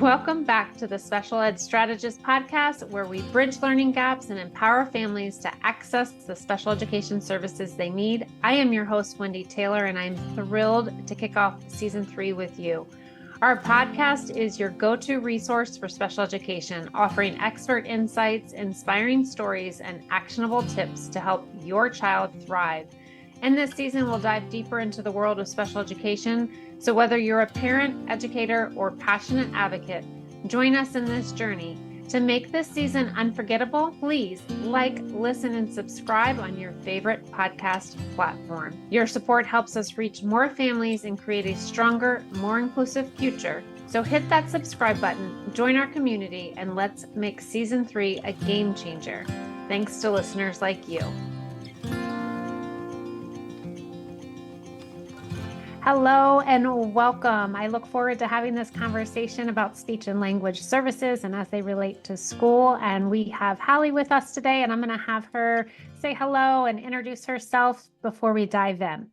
Welcome back to the Special Ed Strategist podcast, where we bridge learning gaps and empower families to access the special education services they need. I am your host, Wendy Taylor, and I'm thrilled to kick off season 3 with you. Our podcast is your go-to resource for special education, offering expert insights, inspiring stories, and actionable tips to help your child thrive. And this season, we'll dive deeper into the world of special education. So whether you're a parent, educator, or passionate advocate, join us in this journey. To make this season unforgettable, please like, listen, and subscribe on your favorite podcast platform. Your support helps us reach more families and create a stronger, more inclusive future. So hit that subscribe button, join our community, and let's make season 3 a game changer. Thanks to listeners like you. Hello and welcome. I look forward to having this conversation about speech and language services and as they relate to school. And we have Hallie with us today, and I'm going to have her say hello and introduce herself before we dive in.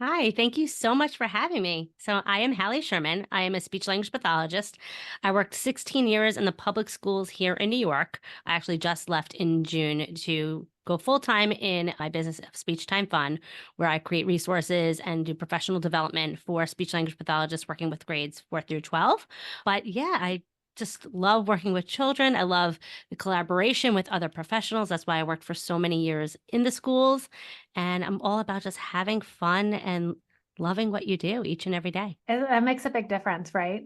Hi, thank you so much for having me. So I am Hallie Sherman. I am a speech language pathologist. I worked 16 years in the public schools here in New York. I actually just left in June to go full-time in my business of Speech Time Fun, where I create resources and do professional development for speech language pathologists working with grades 4 through 12. But yeah, I just love working with children. I love the collaboration with other professionals. That's why I worked for so many years in the schools. And I'm all about just having fun and loving what you do each and every day. That makes a big difference, right?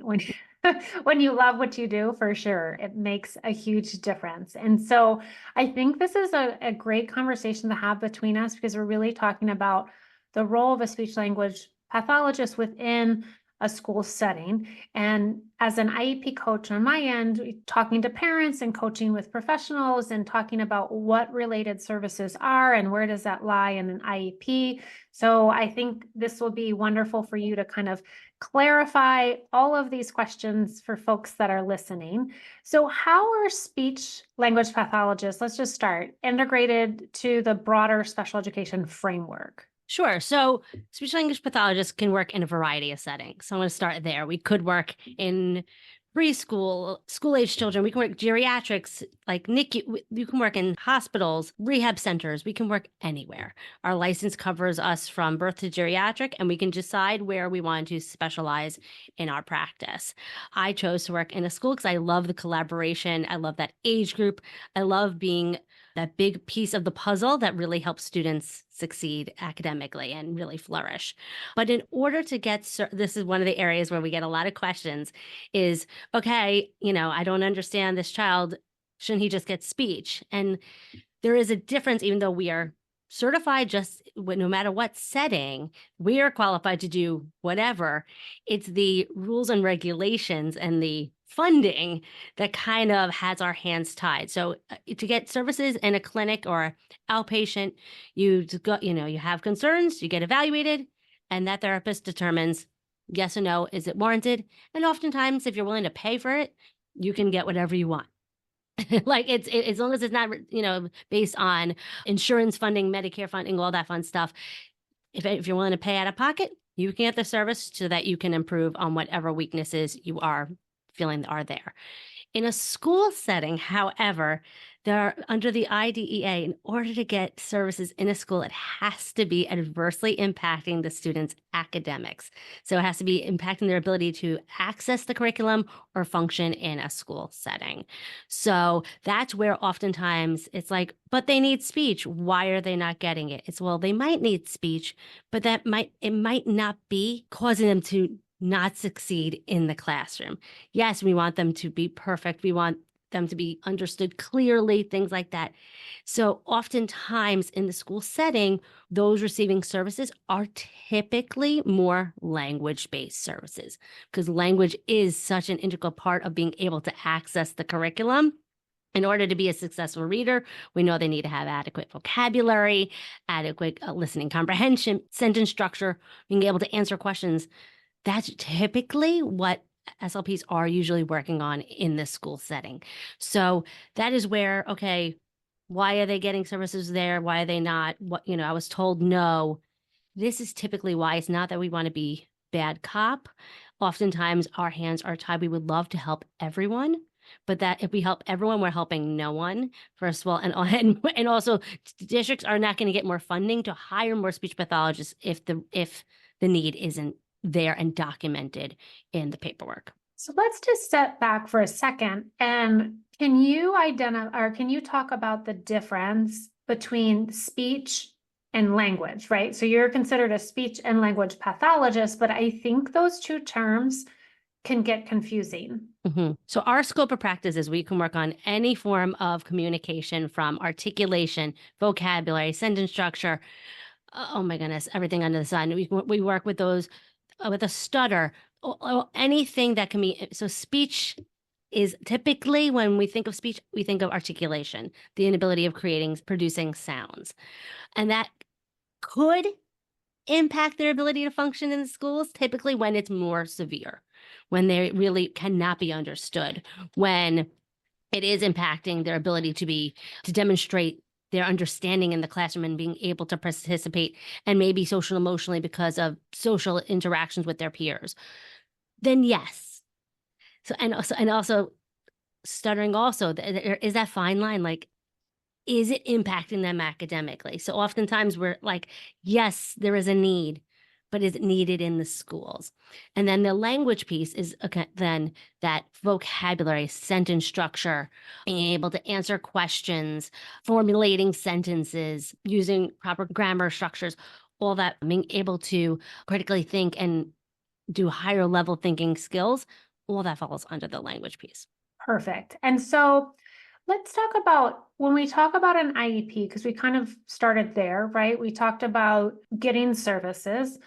When you love what you do, for sure, it makes a huge difference. And so I think this is a great conversation to have between us, because we're really talking about the role of a speech language pathologist within a school setting. And as an IEP coach on my end, talking to parents and coaching with professionals and talking about what related services are and where does that lie in an IEP. So I think this will be wonderful for you to kind of clarify all of these questions for folks that are listening. So how are speech language pathologists, let's just start, integrated to the broader special education framework? Sure. So speech language pathologists can work in a variety of settings. So I'm going to start there. We could work in preschool, school-age children. We can work geriatrics, like NICU. You can work in hospitals, rehab centers. We can work anywhere. Our license covers us from birth to geriatric, and we can decide where we want to specialize in our practice. I chose to work in a school because I love the collaboration. I love that age group. I love being that big piece of the puzzle that really helps students succeed academically and really flourish. But in order to this is one of the areas where we get a lot of questions is, okay, I don't understand this child. Shouldn't he just get speech? And there is a difference, even though we are certified no matter what setting, we are qualified to do whatever. It's the rules and regulations and the funding that kind of has our hands tied. So to get services in a clinic or outpatient, you have concerns, you get evaluated, and that therapist determines yes or no, is it warranted? And oftentimes, if you're willing to pay for it, you can get whatever you want. Like as long as it's not, based on insurance funding, Medicare funding, all that fun stuff. If you're willing to pay out of pocket, you can get the service so that you can improve on whatever weaknesses you are feeling are there. In a school setting, however, under the IDEA, in order to get services in a school, it has to be adversely impacting the students' academics. So it has to be impacting their ability to access the curriculum or function in a school setting. So that's where oftentimes it's like, but they need speech. Why are they not getting it? It's, well, they might need speech, but it might not be causing them to not succeed in the classroom. Yes, we want them to be perfect. We want them to be understood clearly, things like that. So oftentimes in the school setting, those receiving services are typically more language-based services, because language is such an integral part of being able to access the curriculum. In order to be a successful reader, we know they need to have adequate vocabulary, adequate listening comprehension, sentence structure, being able to answer questions. That's typically what SLPs are usually working on in the school setting. So that is where, okay, why are they getting services there? Why are they not? I was told no. This is typically why. It's not that we want to be bad cop. Oftentimes our hands are tied. We would love to help everyone, but that if we help everyone, we're helping no one, first of all. And also districts are not going to get more funding to hire more speech pathologists if the need isn't there and documented in the paperwork. So let's just step back for a second. And can you identify, or can you talk about the difference between speech and language, right? So you're considered a speech and language pathologist, but I think those two terms can get confusing. Mm-hmm. So our scope of practice is we can work on any form of communication, from articulation, vocabulary, sentence structure. Oh my goodness, everything under the sun. We work with those with a stutter, or anything that can be. So speech is typically, when we think of speech, we think of articulation, the inability of producing sounds. And that could impact their ability to function in the schools, typically when it's more severe, when they really cannot be understood, when it is impacting their ability to demonstrate their understanding in the classroom and being able to participate, and maybe social emotionally because of social interactions with their peers, then yes. So and also stuttering, also there is that fine line, like, is it impacting them academically? So oftentimes we're like, yes, there is a need, but is it needed in the schools? And then the language piece is then that vocabulary, sentence structure, being able to answer questions, formulating sentences, using proper grammar structures, all that, being able to critically think and do higher level thinking skills, all that falls under the language piece. Perfect. And so let's talk about, when we talk about an IEP, because we kind of started there, right? We talked about getting services.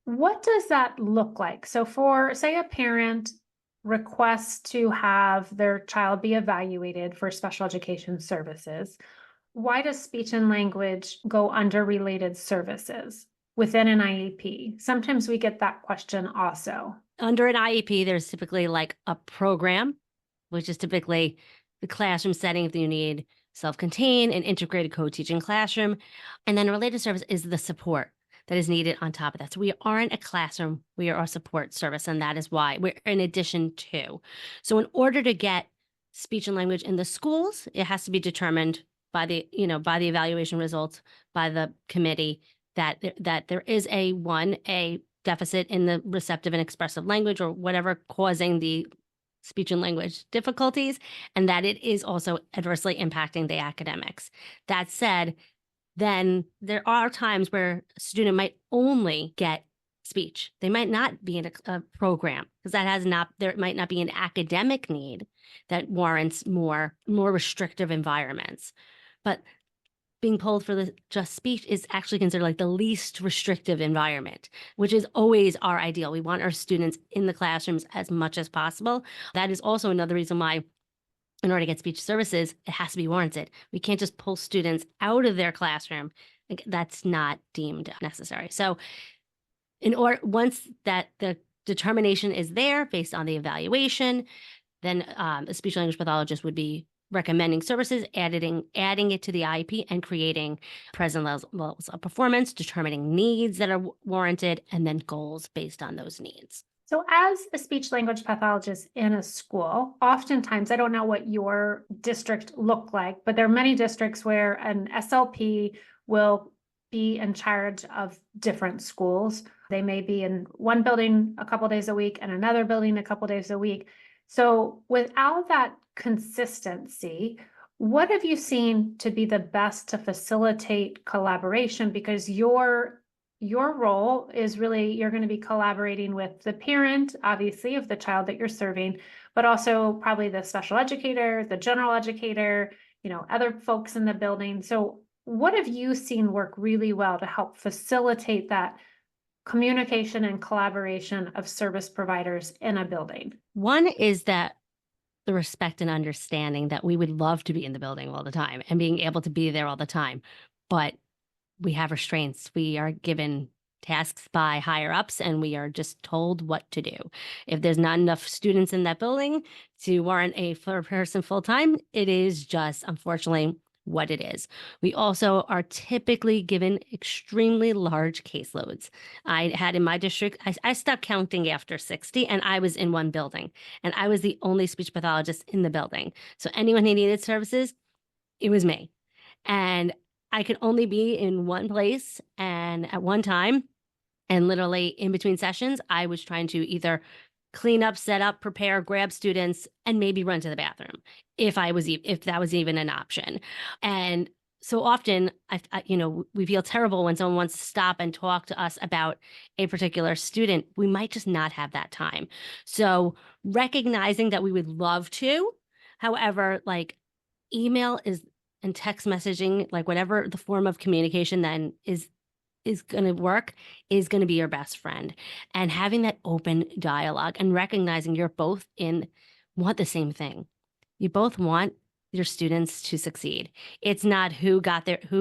What does that look like? So for, say, a parent requests to have their child be evaluated for special education services, why does speech and language go under related services within an IEP? Sometimes we get that question also. Under an IEP, there's typically like a program, which is typically the classroom setting if you need self-contained and integrated co-teaching classroom. And then a related service is the support that is needed on top of that. So we aren't a classroom, we are a support service, and that is why we're in addition to. So in order to get speech and language in the schools, it has to be determined by the evaluation results by the committee that there is a deficit in the receptive and expressive language, or whatever causing the speech and language difficulties, and that it is also adversely impacting the academics. That said, then there are times where a student might only get speech. They might not be in a program, because there might not be an academic need that warrants more restrictive environments. But being pulled for the just speech is actually considered like the least restrictive environment, which is always our ideal. We want our students in the classrooms as much as possible. That is also another reason why, in order to get speech services, it has to be warranted. We can't just pull students out of their classroom. That's not deemed necessary. So once that the determination is there based on the evaluation, then a speech language pathologist would be recommending services, adding it to the IEP, and creating present levels of performance, determining needs that are warranted, and then goals based on those needs. So as a speech language pathologist in a school, oftentimes, I don't know what your district looked like, but there are many districts where an SLP will be in charge of different schools. They may be in one building a couple days a week and another building a couple days a week. So without that consistency, what have you seen to be the best to facilitate collaboration? Because your role is really, you're going to be collaborating with the parent, obviously, of the child that you're serving, but also probably the special educator, the general educator, other folks in the building. So what have you seen work really well to help facilitate that communication and collaboration of service providers in a building? One is that the respect and understanding that we would love to be in the building all the time and being able to be there all the time, but we have restraints. We are given tasks by higher ups, and we are just told what to do. If there's not enough students in that building to warrant a person full time, it is just, unfortunately, what it is. We also are typically given extremely large caseloads. I had in my district, I stopped counting after 60, and I was in one building, and I was the only speech pathologist in the building. So anyone who needed services, it was me. And I could only be in one place and at one time. And literally in between sessions, I was trying to either clean up, set up, prepare, grab students, and maybe run to the bathroom if that was even an option. And so often, we feel terrible when someone wants to stop and talk to us about a particular student. We might just not have that time. So recognizing that we would love to, however, like email is and text messaging, like whatever the form of communication then is going to work, is going to be your best friend. And having that open dialogue and recognizing you're both want the same thing. You both want your students to succeed. It's not who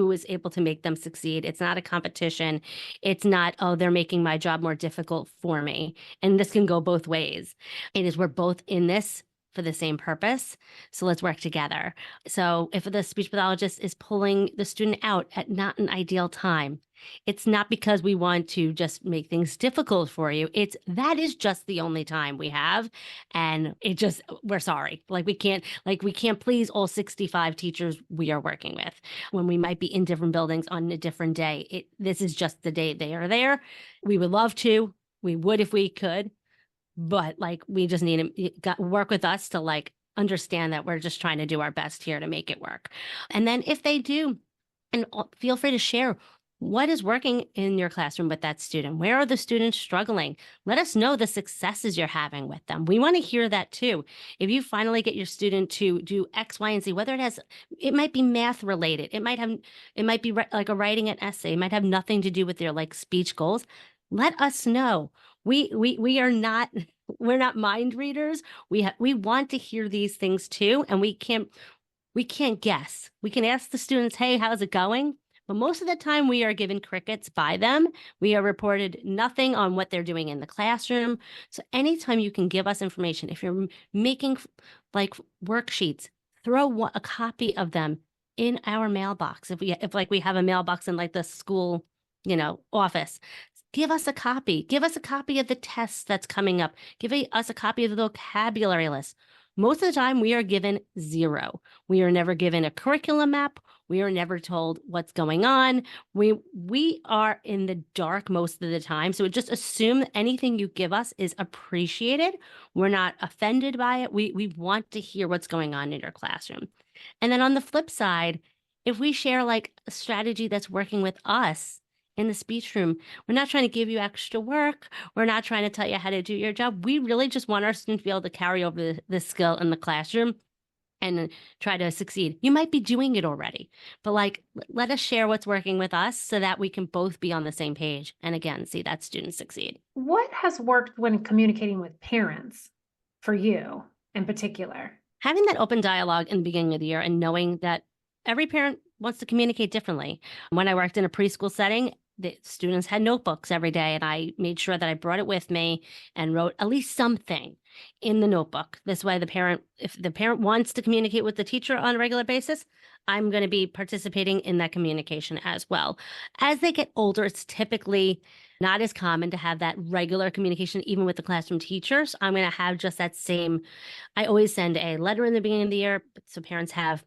was able to make them succeed. It's not a competition. It's not, oh, they're making my job more difficult for me. And this can go both ways. It is, we're both in this for the same purpose. So let's work together. So if the speech pathologist is pulling the student out at not an ideal time, it's not because we want to just make things difficult for you. That is just the only time we have. And we're sorry. We can't please all 65 teachers we are working with when we might be in different buildings on a different day. This is just the day they are there. We would love to. We would if we could. But we just need to work with us to understand that we're just trying to do our best here to make it work. And then if they do, and feel free to share what is working in your classroom with that student. Where are the students struggling? Let us know the successes you're having with them. We want to hear that too. If you finally get your student to do X, Y, and Z, whether it might be math related, it might be like a writing an essay, it might have nothing to do with their speech goals. Let us know. We're not mind readers. We want to hear these things too, and we can't guess. We can ask the students, "Hey, how's it going?" But most of the time we are given crickets by them. We are reported nothing on what they're doing in the classroom. So anytime you can give us information, if you're making worksheets, throw a copy of them in our mailbox. If we have a mailbox in the school, office, give us a copy. Give us a copy of the tests that's coming up. Give us a copy of the vocabulary list. Most of the time, we are given zero. We are never given a curriculum map. We are never told what's going on. We are in the dark most of the time. So just assume that anything you give us is appreciated. We're not offended by it. We want to hear what's going on in your classroom. And then on the flip side, if we share a strategy that's working with us in the speech room, we're not trying to give you extra work. We're not trying to tell you how to do your job. We really just want our students to be able to carry over the skill in the classroom and try to succeed. You might be doing it already, but let us share what's working with us so that we can both be on the same page and again, see that students succeed. What has worked when communicating with parents for you in particular? Having that open dialogue in the beginning of the year and knowing that every parent wants to communicate differently. When I worked in a preschool setting, the students had notebooks every day, and I made sure that I brought it with me and wrote at least something in the notebook. This way, if the parent wants to communicate with the teacher on a regular basis, I'm going to be participating in that communication as well. As they get older, it's typically not as common to have that regular communication, even with the classroom teachers. I'm going to have just that same, I always send a letter in the beginning of the year, so parents have,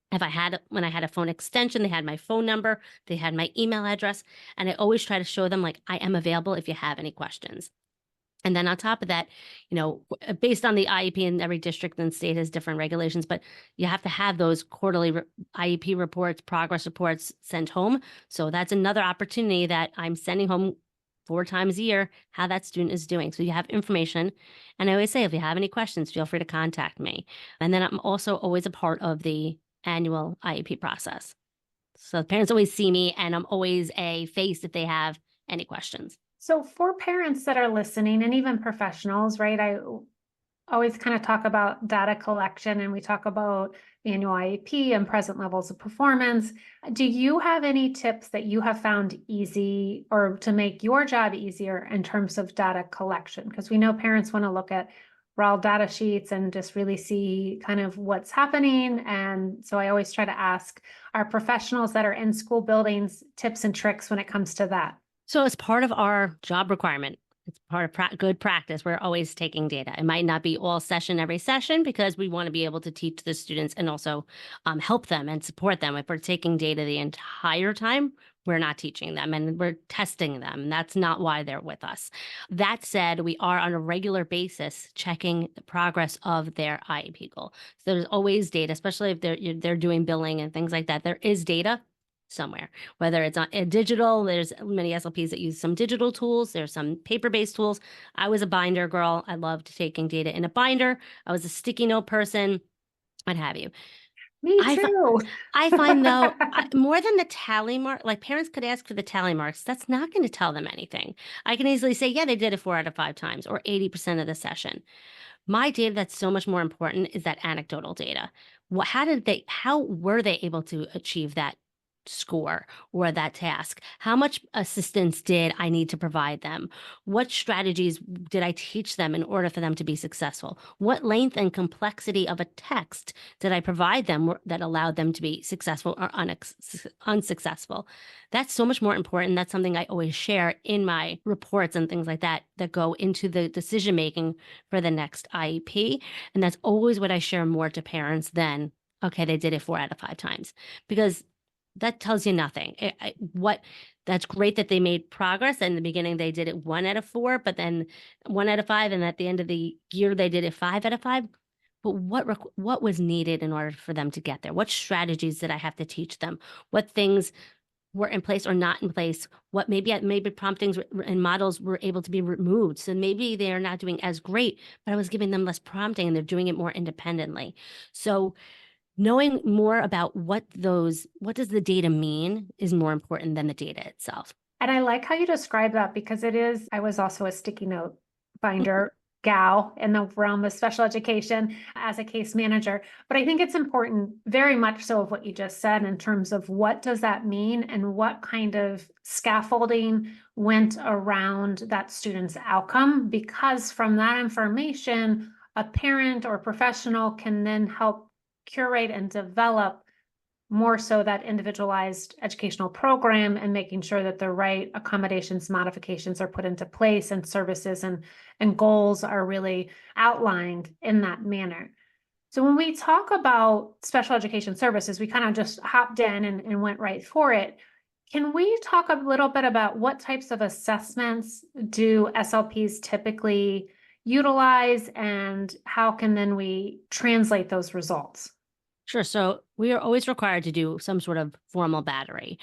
when I had a phone extension, they had my phone number, they had my email address, and I always try to show them I am available if you have any questions. And then on top of that, based on the IEP, and every district and state has different regulations, but you have to have those quarterly IEP reports, progress reports sent home. So that's another opportunity that I'm sending home 4 times a year, how that student is doing. So you have information. And I always say, if you have any questions, feel free to contact me. And then I'm also always a part of the annual IEP process. So the parents always see me, and I'm always a face if they have any questions. So for parents that are listening, and even professionals, right? I always kind of talk about data collection, and we talk about the annual IEP and present levels of performance. Do you have any tips that you have found easy or to make your job easier in terms of data collection? Because we know parents want to look at raw data sheets and just really see kind of what's happening. And so I always try to ask our professionals that are in school buildings tips and tricks when it comes to that. So as part of our job requirement, it's part of good practice. We're always taking data. It might not be all session every session because we want to be able to teach the students and also help them and support them. If we're taking data the entire time, we're not teaching them and we're testing them. That's not why they're with us. That said, we are on a regular basis checking the progress of their IEP goal. So there's always data, especially if they're doing billing and things like that. There is data somewhere, whether it's on digital. There's many SLPs that use some digital tools. There's some paper-based tools. I was a binder girl. I loved taking data in a binder. I was a sticky note person, what have you. Me too. I find though, more than the tally mark, like parents could ask for the tally marks. That's not going to tell them anything. I can easily say, yeah, they did it 4 out of 5 times or 80% of the session. My data that's so much more important is that anecdotal data. How were they able to achieve that score or that task? How much assistance did I need to provide them? What strategies did I teach them in order for them to be successful? What length and complexity of a text did I provide them that allowed them to be successful or unsuccessful? That's so much more important. That's something I always share in my reports and things like that go into the decision making for the next IEP. And that's always what I share more to parents than, okay, they did it 4 out of 5 times, because that tells you nothing. That's great that they made progress. In the beginning, they did it 1 out of 4, but then 1 out of 5. And at the end of the year, they did it 5 out of 5. But what was needed in order for them to get there? What strategies did I have to teach them? What things were in place or not in place? What maybe promptings and models were able to be removed. So maybe they're not doing as great, but I was giving them less prompting and they're doing it more independently. So knowing more about what does the data mean is more important than the data itself. And I like how you describe that because I was also a sticky note binder gal in the realm of special education as a case manager. But I think it's important, very much so, of what you just said in terms of what does that mean and what kind of scaffolding went around that student's outcome, because from that information, a parent or professional can then help curate and develop more so that individualized educational program and making sure that the right accommodations, modifications are put into place and services and goals are really outlined in that manner. So when we talk about special education services, we kind of just hopped in and went right for it. Can we talk a little bit about what types of assessments do SLPs typically utilize and how can then we translate those results? Sure. So we are always required to do some sort of formal battery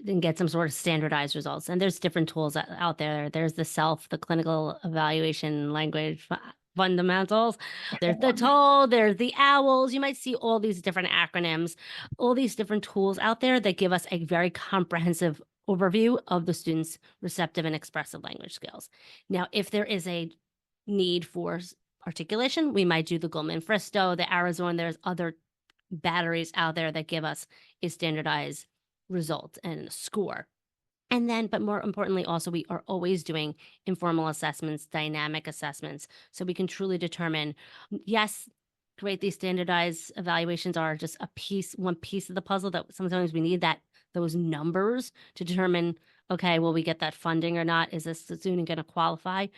and get some sort of standardized results. And there's different tools out there. There's the clinical evaluation language fundamentals. There's the TOEL, there's the OWLs. You might see all these different acronyms, all these different tools out there that give us a very comprehensive overview of the student's receptive and expressive language skills. Now, if there is a need for articulation, we might do the Goldman-Fristow, the Arizona. There's other batteries out there that give us a standardized result and a score. And then, but more importantly, also, we are always doing informal assessments, dynamic assessments, so we can truly determine, yes, great, these standardized evaluations are just one piece of the puzzle that sometimes we need those numbers to determine, okay, will we get that funding or not? Is this student going to qualify?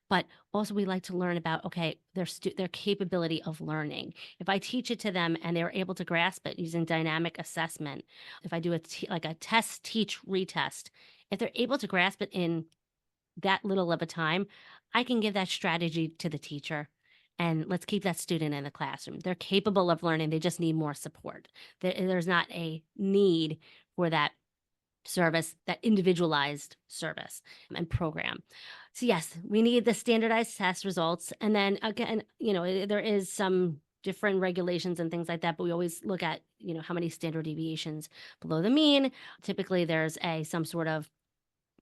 But also we like to learn about, okay, their capability of learning. If I teach it to them and they're able to grasp it using dynamic assessment, if I do like a test, teach, retest, if they're able to grasp it in that little of a time, I can give that strategy to the teacher and let's keep that student in the classroom. They're capable of learning. They just need more support. There's not a need for that service, that individualized service and program. So yes, we need the standardized test results. And then again, there is some different regulations and things like that, but we always look at, how many standard deviations below the mean. Typically there's some sort of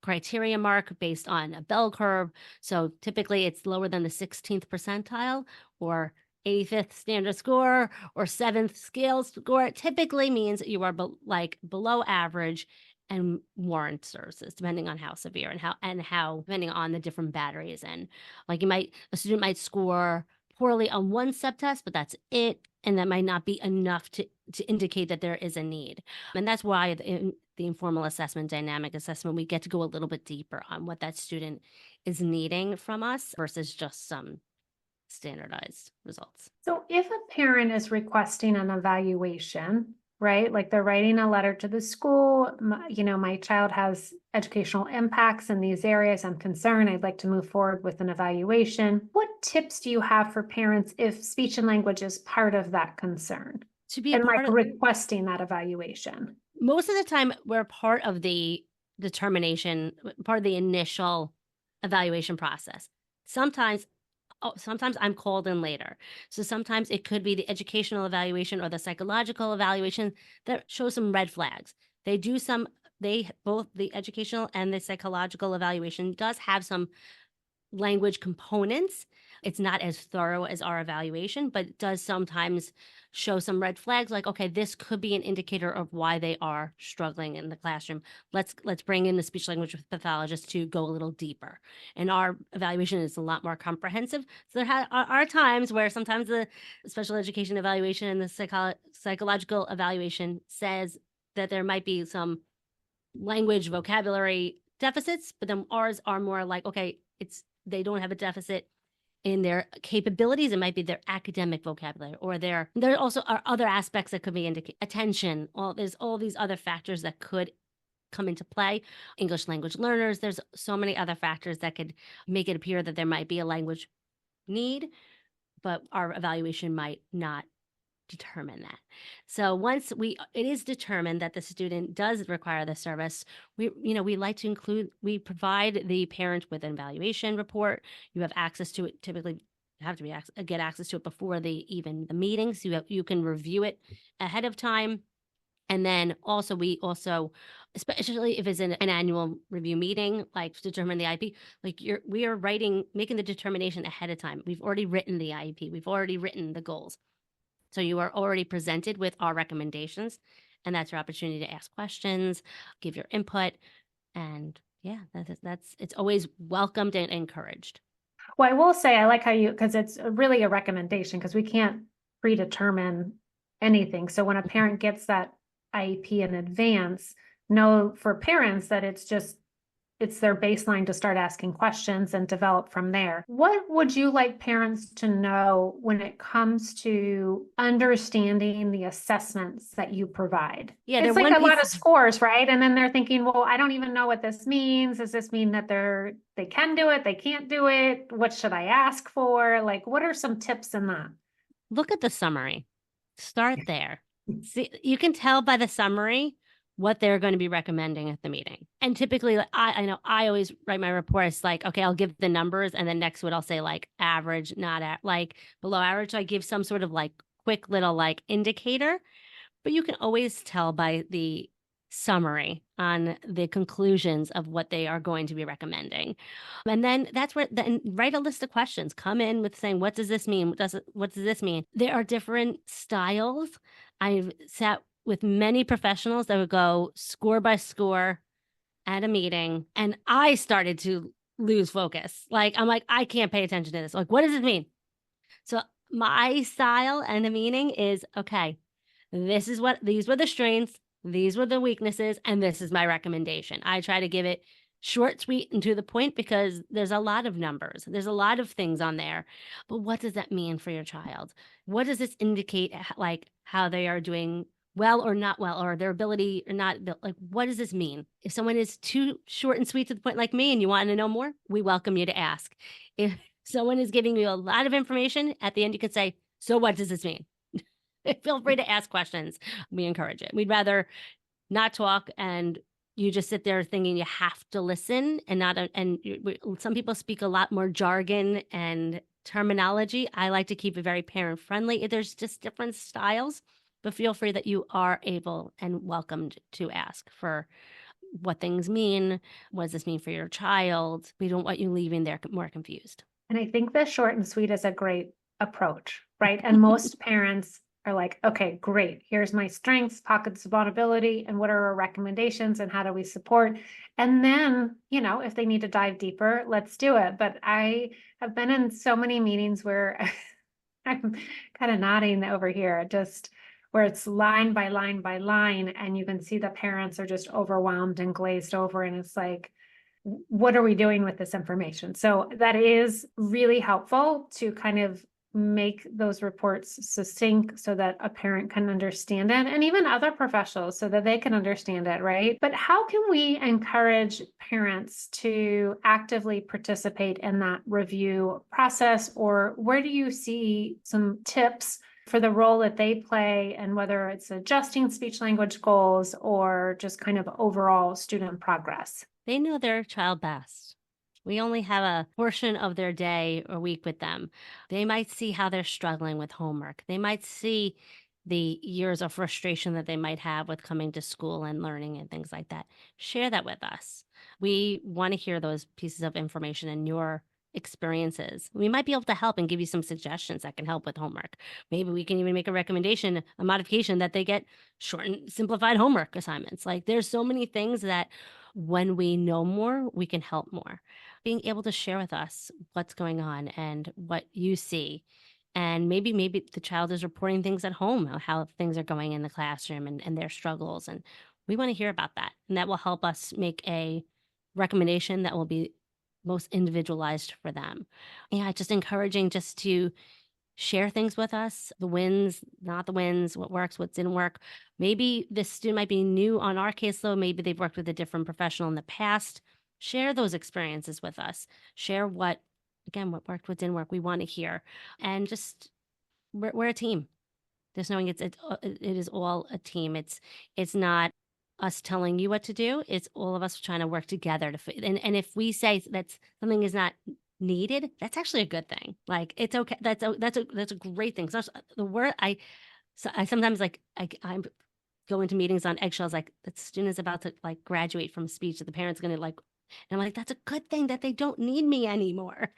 criteria mark based on a bell curve. So typically it's lower than the 16th percentile or 85th standard score or 7th scale score. It typically means you are below average and warrant services, depending on how severe and how depending on the different batteries. And like a student might score poorly on one subtest, but that's it. And that might not be enough to indicate that there is a need. And that's why in the informal assessment, dynamic assessment, we get to go a little bit deeper on what that student is needing from us versus just some standardized results. So if a parent is requesting an evaluation, right? Like they're writing a letter to the school, my child has educational impacts in these areas. I'm concerned. I'd like to move forward with an evaluation. What tips do you have for parents if speech and language is part of that concern? To be and like requesting that evaluation? Most of the time, we're part of the determination, part of the initial evaluation process. Sometimes I'm called in later. So sometimes it could be the educational evaluation or the psychological evaluation that shows some red flags. Both the educational and the psychological evaluation does have some language components. It's not as thorough as our evaluation, but it does sometimes show some red flags like, okay, this could be an indicator of why they are struggling in the classroom. Let's bring in the speech language pathologist to go a little deeper. And our evaluation is a lot more comprehensive. So there are times where sometimes the special education evaluation and the psychological evaluation says that there might be some language vocabulary deficits, but then ours are more like, okay, they don't have a deficit in their capabilities. It might be their academic vocabulary, or there also are other aspects that could be attention. There's all these other factors that could come into play. English language learners, there's so many other factors that could make it appear that there might be a language need, but our evaluation might not determine that. So once it is determined that the student does require the service, we like to provide the parent with an evaluation report. You have access to it. Typically have to get access to it before the meetings. You can review it ahead of time. And then we also, especially if it's an annual review meeting, like to determine the IEP, we are making the determination ahead of time. We've already written the IEP. We've already written the goals. So you are already presented with our recommendations, and that's your opportunity to ask questions, give your input, and it's always welcomed and encouraged. Well, I will say I like how because it's really a recommendation because we can't predetermine anything. So when a parent gets that IEP in advance, know for parents that it's their baseline to start asking questions and develop from there. What would you like parents to know when it comes to understanding the assessments that you provide? Yeah, it's like a lot of scores, right? And then they're thinking, well, I don't even know what this means. Does this mean that they can do it? They can't do it? What should I ask for? Like, what are some tips in that? Look at the summary. Start there. See, you can tell by the summary what they're going to be recommending at the meeting. And typically, I know I always write my reports like, okay, I'll give the numbers, and then next to it, I'll say like average, not like below average. So I give some sort of like quick little like indicator, but you can always tell by the summary on the conclusions of what they are going to be recommending. And then that's where write a list of questions. Come in with saying, what does this mean? What does this mean? There are different styles. I've sat with many professionals that would go score by score at a meeting, and I started to lose focus. Like, I'm like, I can't pay attention to this. Like, what does it mean? So my style and the meaning is, okay, these were the strengths, these were the weaknesses, and this is my recommendation. I try to give it short, sweet, and to the point because there's a lot of numbers. There's a lot of things on there. But what does that mean for your child? What does this indicate, like how they are doing well or not well, or their ability or not? Like, what does this mean? If someone is too short and sweet to the point like me and you want to know more, we welcome you to ask. If someone is giving you a lot of information, at the end you can say, so what does this mean? Feel free to ask questions. We encourage it. We'd rather not talk and you just sit there thinking you have to listen and not. Some people speak a lot more jargon and terminology. I like to keep it very parent friendly. There's just different styles, but feel free that you are able and welcomed to ask for what things mean. What does this mean for your child? We don't want you leaving there more confused. And I think the short and sweet is a great approach, right? And most parents are like, okay, great. Here's my strengths, pockets of vulnerability, and what are our recommendations and how do we support? And then, if they need to dive deeper, let's do it. But I have been in so many meetings where I'm kind of nodding over here, just where it's line by line by line, and you can see the parents are just overwhelmed and glazed over, and it's like, what are we doing with this information? So that is really helpful to kind of make those reports succinct so that a parent can understand it, and even other professionals so that they can understand it, right? But how can we encourage parents to actively participate in that review process, or where do you see some tips for the role that they play, and whether it's adjusting speech language goals or just kind of overall student progress? They know their child best. We only have a portion of their day or week with them. They might see how they're struggling with homework. They might see the years of frustration that they might have with coming to school and learning and things like that. Share that with us. We want to hear those pieces of information and your experiences. We might be able to help and give you some suggestions that can help with homework. Maybe we can even make a recommendation, a modification that they get short and simplified homework assignments. Like there's so many things that when we know more, we can help more. Being able to share with us what's going on and what you see. And maybe the child is reporting things at home, how things are going in the classroom and their struggles. And we want to hear about that. And that will help us make a recommendation that will be most individualized for them. Yeah, just encouraging just to share things with us, the wins, not the wins, what works, what didn't work. Maybe this student might be new on our caseload. Maybe they've worked with a different professional in the past. Share those experiences with us. Share what worked, what didn't work. We want to hear. And just, we're a team. Just knowing it is all a team. It's not us telling you what to do. It's all of us trying to work together and if we say that something is not needed, that's actually a good thing. Like it's okay. That's a great thing. So the word I sometimes I'm go into meetings on eggshells, like the student is about to like graduate from speech, that the parent's going to like, and I'm like, that's a good thing that they don't need me anymore.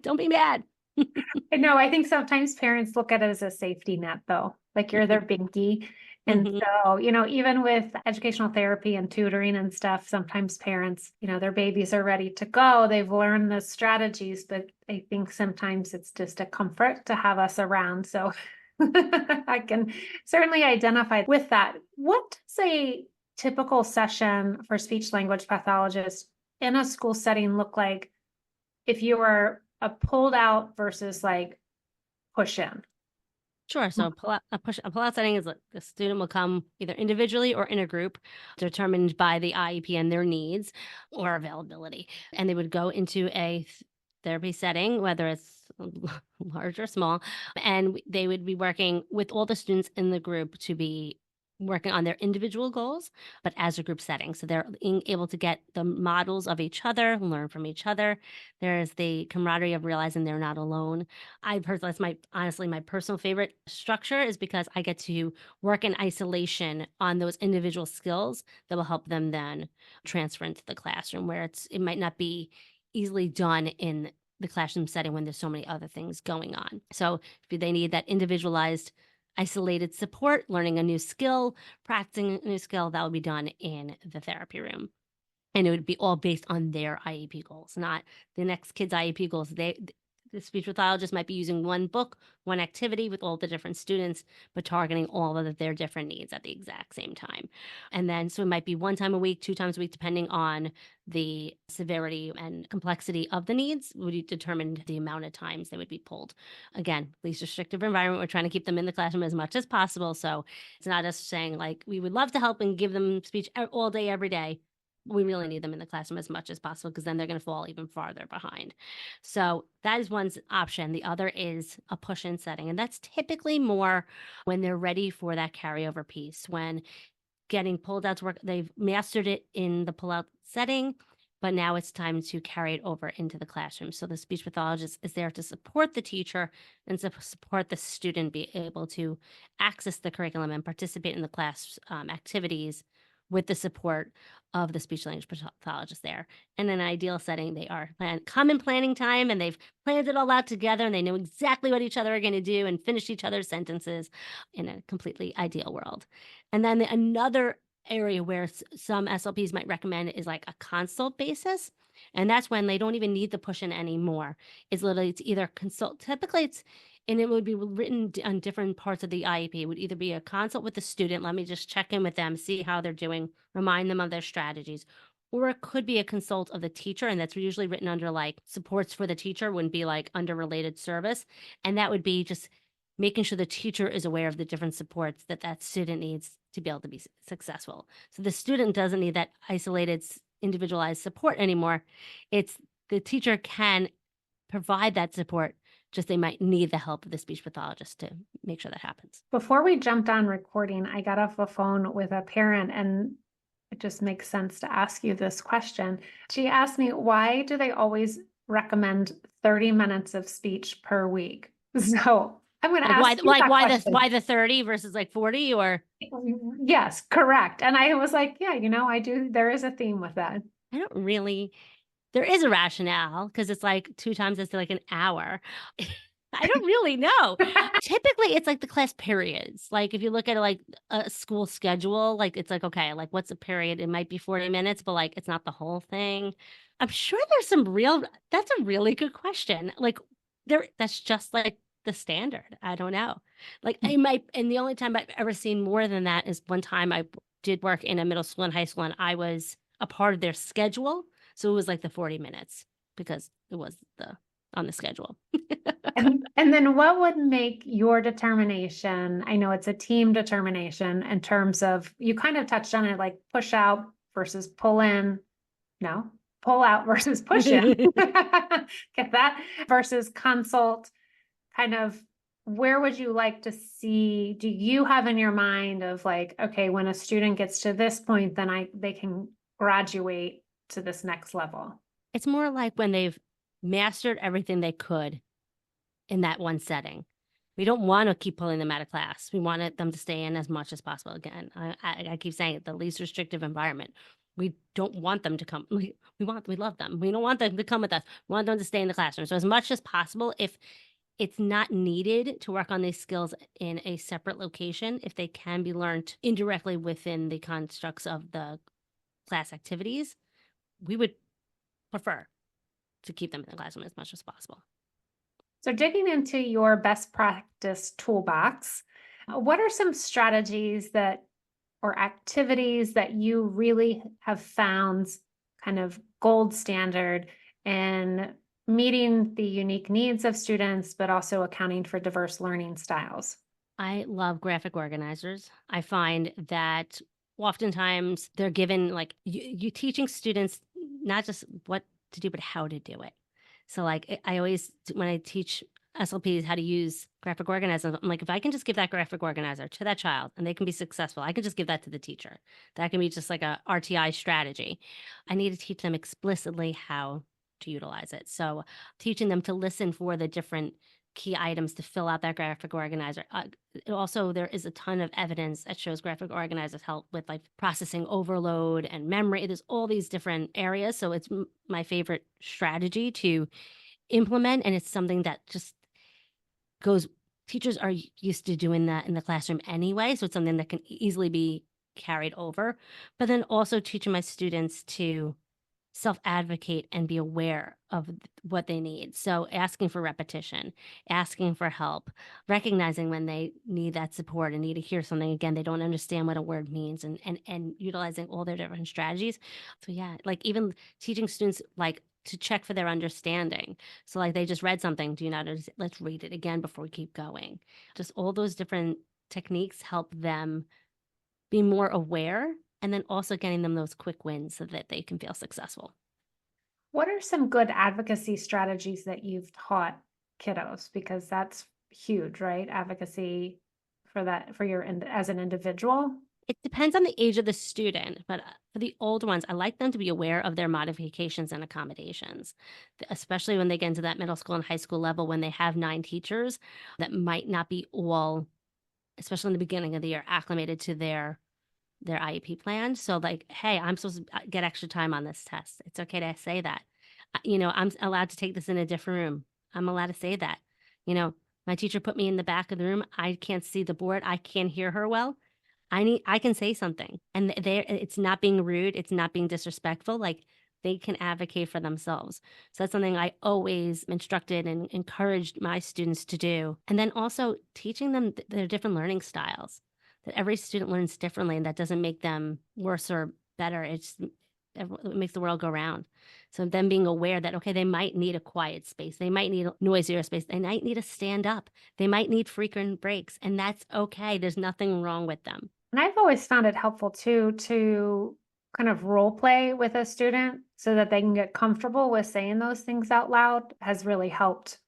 Don't be mad. No, I think sometimes parents look at it as a safety net, though, like you're their binky. And so, even with educational therapy and tutoring and stuff, sometimes parents, their babies are ready to go. They've learned the strategies, but I think sometimes it's just a comfort to have us around. So I can certainly identify with that. What does a typical session for speech language pathologists in a school setting look like if you were a pulled out versus like push in? Sure. So a pull out setting is like the student will come either individually or in a group, determined by the IEP and their needs or availability. And they would go into a therapy setting, whether it's large or small, and they would be working with all the students in the group to be working on their individual goals, but as a group setting. So they're being able to get the models of each other, learn from each other. There's the camaraderie of realizing they're not alone. I've heard that's honestly my personal favorite structure, is because I get to work in isolation on those individual skills that will help them then transfer into the classroom, where it might not be easily done in the classroom setting when there's so many other things going on. So if they need that individualized isolated support, learning a new skill, practicing a new skill, that would be done in the therapy room. And it would be all based on their IEP goals, not the next kid's IEP goals. The speech pathologist might be using one book, one activity with all the different students, but targeting all of their different needs at the exact same time. And then, so it might be 1 time a week, 2 times a week, depending on the severity and complexity of the needs, would determine the amount of times they would be pulled. Again, least restrictive environment. We're trying to keep them in the classroom as much as possible. So it's not us saying like, we would love to help and give them speech all day, every day. We really need them in the classroom as much as possible, because then they're going to fall even farther behind. So that is one option. The other is a push-in setting. And that's typically more when they're ready for that carryover piece, when getting pulled out to work, they've mastered it in the pull-out setting, but now it's time to carry it over into the classroom. So the speech pathologist is there to support the teacher and support the student be able to access the curriculum and participate in the class activities with the support of the speech language pathologist there. And in an ideal setting, they are common planning time, and they've planned it all out together, and they know exactly what each other are going to do and finish each other's sentences in a completely ideal world. And then another area where some SLPs might recommend is like a consult basis. And that's when they don't even need the push-in anymore. It's literally, it's either consult. Typically, And it would be written on different parts of the IEP. It would either be a consult with the student, let me just check in with them, see how they're doing, remind them of their strategies, or it could be a consult of the teacher, and that's usually written under like supports for the teacher, wouldn't be like under related service. And that would be just making sure the teacher is aware of the different supports that that student needs to be able to be successful. So the student doesn't need that isolated, individualized support anymore. It's the teacher can provide that support, just they might need the help of the speech pathologist to make sure that happens. Before we jumped on recording, I got off the phone with a parent, and it just makes sense to ask you this question. She asked me, why do they always recommend 30 minutes of speech per week? So I'm going to ask you that question. Why the 30 versus like 40 or? Yes, correct. And I was like, yeah, I do. There is a theme with that. I don't really. There is a rationale because it's like 2 times it's like an hour. I don't really know. Typically, it's like the class periods. Like if you look at like a school schedule, like it's like, okay, like what's a period? It might be 40 minutes, but like it's not the whole thing. I'm sure there's that's a really good question. Like that's just like the standard. I don't know. Like and the only time I've ever seen more than that is one time I did work in a middle school and high school, and I was a part of their schedule. So it was like the 40 minutes because it was on the schedule. and then what would make your determination? I know it's a team determination in terms of, you kind of touched on it, like push out versus pull in. No, pull out versus push in. Get that? Versus consult. Kind of, where would you like to see? Do you have in your mind of like, okay, when a student gets to this point, then they can graduate to this next level? It's more like when they've mastered everything they could in that one setting. We don't want to keep pulling them out of class. We want them to stay in as much as possible. Again, I keep saying it, the least restrictive environment. We don't want them to come. We love them. We don't want them to come with us. We want them to stay in the classroom. So as much as possible, if it's not needed to work on these skills in a separate location, if they can be learned indirectly within the constructs of the class activities, we would prefer to keep them in the classroom as much as possible. So digging into your best practice toolbox, what are some strategies or activities that you really have found kind of gold standard in meeting the unique needs of students, but also accounting for diverse learning styles? I love graphic organizers. I find that oftentimes they're given like you teaching students not just what to do, but how to do it. So like I always, when I teach SLPs how to use graphic organizers, I'm like, if I can just give that graphic organizer to that child and they can be successful, I can just give that to the teacher. That can be just like a RTI strategy. I need to teach them explicitly how to utilize it. So teaching them to listen for the different key items to fill out that graphic organizer. Also, there is a ton of evidence that shows graphic organizers help with like processing overload and memory. There's all these different areas. So it's my favorite strategy to implement. And it's something that just teachers are used to doing that in the classroom anyway. So it's something that can easily be carried over. But then also teaching my students to self-advocate and be aware of what they need. So asking for repetition, asking for help, recognizing when they need that support and need to hear something again, they don't understand what a word means, and utilizing all their different strategies. So yeah, like even teaching students like to check for their understanding. So like they just read something, do you not understand? Let's read it again before we keep going. Just all those different techniques help them be more aware, and then also getting them those quick wins so that they can feel successful. What are some good advocacy strategies that you've taught kiddos? Because that's huge, right? Advocacy as an individual. It depends on the age of the student, but for the older ones, I like them to be aware of their modifications and accommodations, especially when they get into that middle school and high school level, when they have 9 teachers that might not be all, especially in the beginning of the year, acclimated to their IEP plan. So like, hey, I'm supposed to get extra time on this test. It's okay to say that. I'm allowed to take this in a different room. I'm allowed to say that. My teacher put me in the back of the room. I can't see the board. I can't hear her well. I can say something. And it's not being rude. It's not being disrespectful. Like they can advocate for themselves. So that's something I always instructed and encouraged my students to do. And then also teaching them their different learning styles, that every student learns differently, and that doesn't make them worse or better. It makes the world go round. So them being aware that, okay, they might need a quiet space. They might need a noisier space. They might need to stand up. They might need frequent breaks, and that's okay. There's nothing wrong with them. And I've always found it helpful too to kind of role play with a student so that they can get comfortable with saying those things out loud has really helped,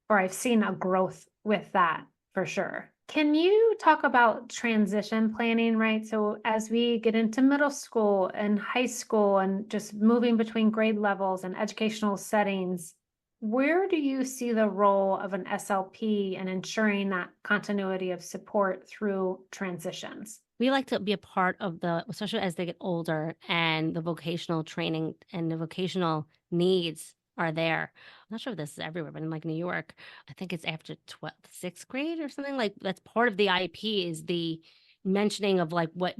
or I've seen a growth with that for sure. Can you talk about transition planning, right? So as we get into middle school and high school and just moving between grade levels and educational settings, where do you see the role of an SLP in ensuring that continuity of support through transitions? We like to be a part of especially as they get older and the vocational training and the vocational needs are there. I'm not sure if this is everywhere, but in like New York, I think it's after 12th, sixth grade or something, like that's part of the IEP is the mentioning of like what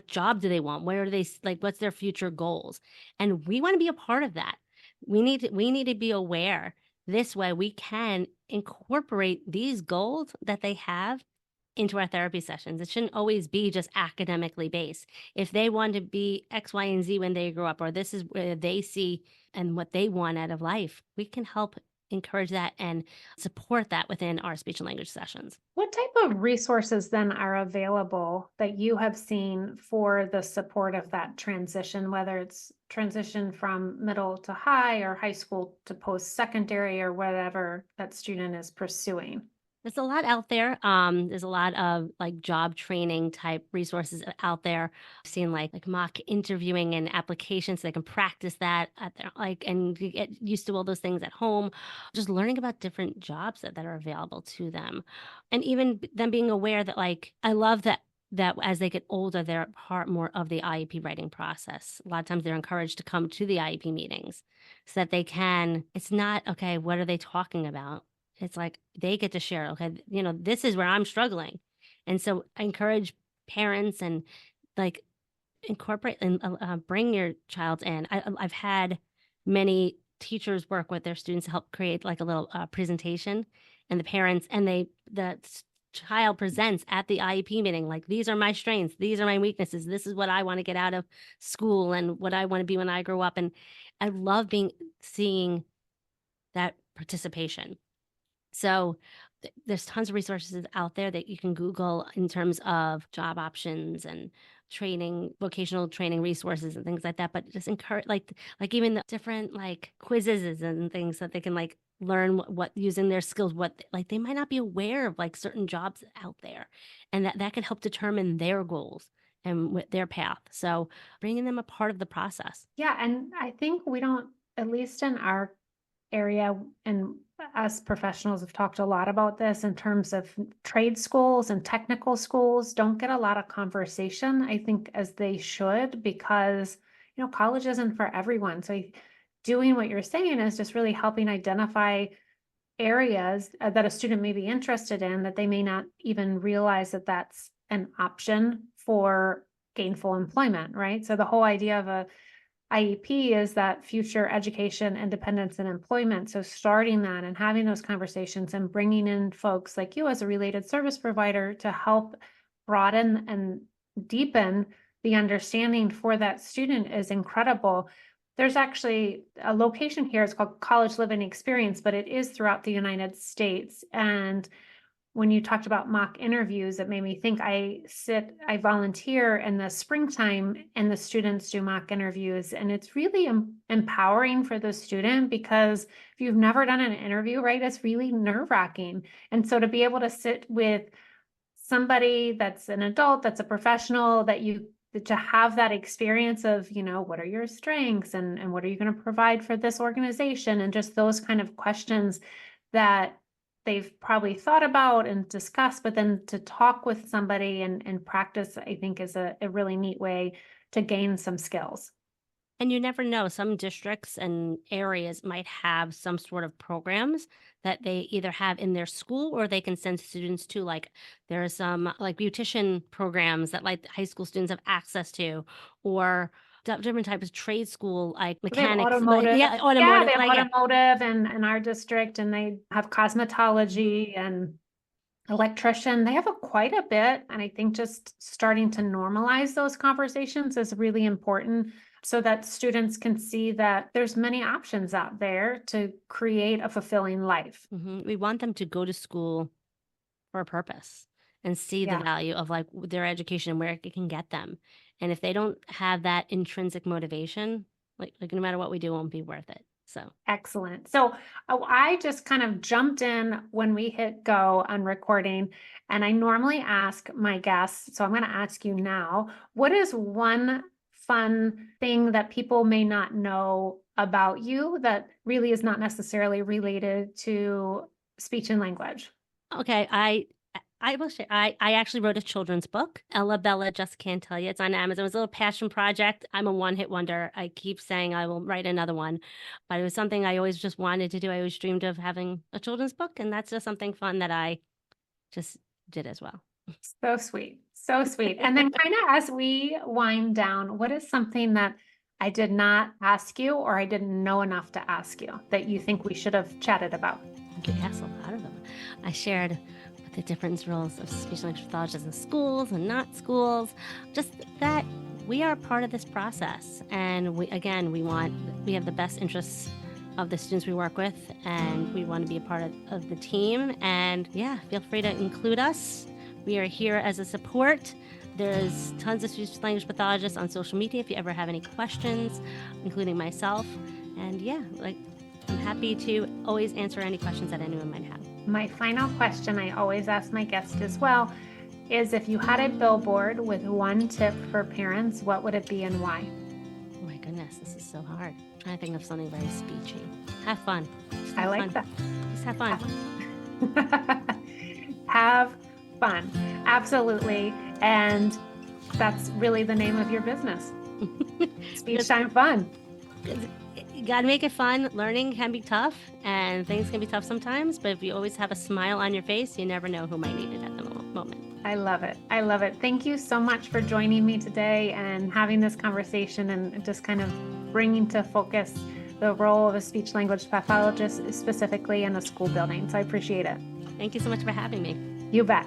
job do they want? Where are they, like, what's their future goals? And we want to be a part of that. We need to be aware. This way we can incorporate these goals that they have into our therapy sessions. It shouldn't always be just academically based. If they want to be X, Y, and Z when they grow up, or this is where they see and what they want out of life, we can help encourage that and support that within our speech and language sessions. What type of resources then are available that you have seen for the support of that transition, whether it's transition from middle to high or high school to post-secondary or whatever that student is pursuing? There's a lot out there. There's a lot of like job training type resources out there. I've seen like mock interviewing and applications so they can practice that at their, like, and get used to all those things at home. Just learning about different jobs that are available to them, and even them being aware that, like, I love that as they get older, they're part more of the IEP writing process. A lot of times they're encouraged to come to the IEP meetings so that they can. It's not okay. What are they talking about? It's like they get to share, okay, this is where I'm struggling. And so I encourage parents and like incorporate and bring your child in. I've had many teachers work with their students to help create like a little presentation, and the parents and the child presents at the IEP meeting, like, these are my strengths, these are my weaknesses, this is what I want to get out of school and what I want to be when I grow up. And I love seeing that participation. So there's tons of resources out there that you can Google in terms of job options and training, vocational training resources and things like that. But just encourage, like even the different like quizzes and things that they can like learn what using their skills, what like they might not be aware of like certain jobs out there, and that can help determine their goals and with their path. So bringing them a part of the process. Yeah, and I think we don't, at least in our area, and us professionals have talked a lot about this in terms of trade schools and technical schools don't get a lot of conversation, I think, as they should, because college isn't for everyone. So doing what you're saying is just really helping identify areas that a student may be interested in that they may not even realize that that's an option for gainful employment, right? So the whole idea of a IEP is that future education, independence, and employment. So starting that and having those conversations and bringing in folks like you as a related service provider to help broaden and deepen the understanding for that student is incredible. There's actually a location here, it's called College Living Experience, but it is throughout the United States. And when you talked about mock interviews, it made me think I volunteer in the springtime and the students do mock interviews. And it's really empowering for the student because if you've never done an interview, right, it's really nerve-wracking. And so to be able to sit with somebody that's an adult, that's a professional, to have that experience of, what are your strengths and what are you going to provide for this organization? And just those kind of questions that they've probably thought about and discussed, but then to talk with somebody and practice, I think is a really neat way to gain some skills. And you never know, some districts and areas might have some sort of programs that they either have in their school or they can send students to. Like there are some like beautician programs that like high school students have access to, or different types of trade school, like They have mechanics. automotive. Yeah, automotive. They have automotive in our district, and they have cosmetology and electrician. They have quite a bit. And I think just starting to normalize those conversations is really important so that students can see that there's many options out there to create a fulfilling life. We want them to go to school for a purpose and see the value of like their education and where it can get them. And if they don't have that intrinsic motivation, like no matter what we do, it won't be worth it. So excellent. So I just kind of jumped in when we hit go on recording, and I normally ask my guests. So I'm going to ask you now, what is one fun thing that people may not know about you that really is not necessarily related to speech and language? Okay, I will share. I actually wrote a children's book. Ella Bella Just Can't Tell You. It's on Amazon. It was a little passion project. I'm a one-hit wonder. I keep saying I will write another one, but it was something I always just wanted to do. I always dreamed of having a children's book, and that's just something fun that I just did as well. So sweet. So sweet. And then kind of as we wind down, what is something that I did not ask you or I didn't know enough to ask you that you think we should have chatted about? You could ask a lot of them. I shared the different roles of speech language pathologists in schools and not schools, just that we are part of this process. And we have the best interests of the students we work with, and we want to be a part of the team. And yeah, feel free to include us. We are here as a support. There's tons of speech language pathologists on social media if you ever have any questions, including myself. And yeah, I'm happy to always answer any questions that anyone might have. My final question I always ask my guests as well is, if you had a billboard with one tip for parents, what would it be and why? Oh my goodness, this is so hard. I'm trying to think of something very speechy. Have fun. I like that. Just have fun. Have fun. Absolutely. And that's really the name of your business. Speech time fun. You got to make it fun. Learning can be tough and things can be tough sometimes, but if you always have a smile on your face, you never know who might need it at the moment. I love it. I love it. Thank you so much for joining me today and having this conversation and just kind of bringing to focus the role of a speech language pathologist, specifically in a school building. So I appreciate it. Thank you so much for having me. You bet.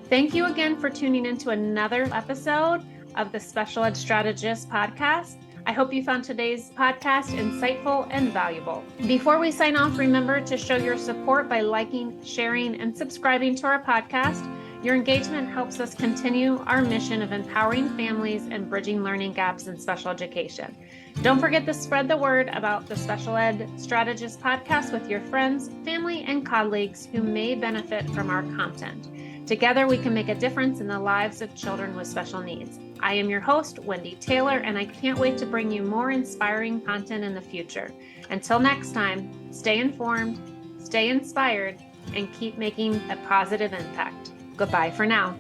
Thank you again for tuning into another episode of the Special Ed Strategist podcast. I hope you found today's podcast insightful and valuable. Before we sign off, remember to show your support by liking, sharing, and subscribing to our podcast. Your engagement helps us continue our mission of empowering families and bridging learning gaps in special education. Don't forget to spread the word about the Special Ed Strategist podcast with your friends, family, and colleagues who may benefit from our content. Together, we can make a difference in the lives of children with special needs. I am your host, Wendy Taylor, and I can't wait to bring you more inspiring content in the future. Until next time, stay informed, stay inspired, and keep making a positive impact. Goodbye for now.